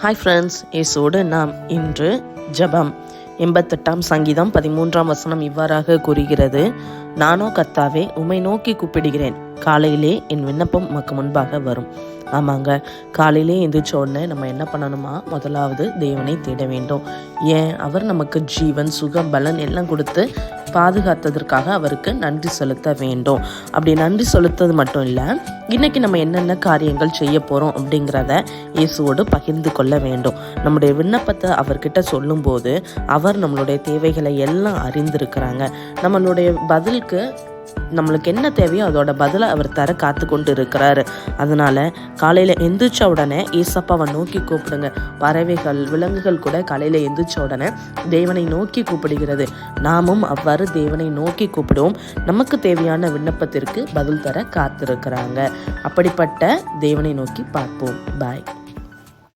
Hi friends, இயேசுவோடு நாம் இன்று ஜெபம். 88ஆம் சங்கீதம் 13ஆம் வசனம் இவ்வாறாக கூறுகிறது, நானோ கர்த்தாவே உம்மை நோக்கி கூப்பிடுகிறேன், காலையிலே என் விண்ணப்பம் உமக்கு முன்பாக வரும். ஆமாங்க, காலையிலே எந்திரிச்ச உடனே நம்ம என்ன பண்ணணுமா, முதலாவது தேவனை தேட வேண்டும். ஏன்? அவர் நமக்கு ஜீவன், சுகம், பலன் எல்லாம் கொடுத்து பாதுகாத்ததற்காக அவருக்கு நன்றி செலுத்த வேண்டும். அப்படி நன்றி செலுத்தது மட்டும் இல்லை, இன்னைக்கு நம்ம என்னென்ன காரியங்கள் செய்ய போகிறோம் அப்படிங்கிறத இயேசுவோடு பகிர்ந்து கொள்ள வேண்டும். நம்முடைய விண்ணப்பத்தை அவர்கிட்ட சொல்லும்போது அவர் நம்மளுடைய தேவைகளை எல்லாம் அறிந்திருக்கிறாங்க. நம்மளுடைய பதிலுக்கு நம்மளுக்கு என்ன தேவையோ அதோட பதிலை அவர் தர காத்து கொண்டு இருக்கிறாரு. அதனால காலையில எந்திரிச்ச உடனே ஏசப்பாவை நோக்கி கூப்பிடுங்க. பறவைகள், விலங்குகள் கூட காலையில எந்திரிச்ச உடனே தேவனை நோக்கி கூப்பிடுகிறது. நாமும் அவ்வாறு தேவனை நோக்கி கூப்பிடுவோம். நமக்கு தேவையான விண்ணப்பத்திற்கு பதில் தர காத்திருக்கிறாங்க. அப்படிப்பட்ட தேவனை நோக்கி பார்ப்போம். பாய்.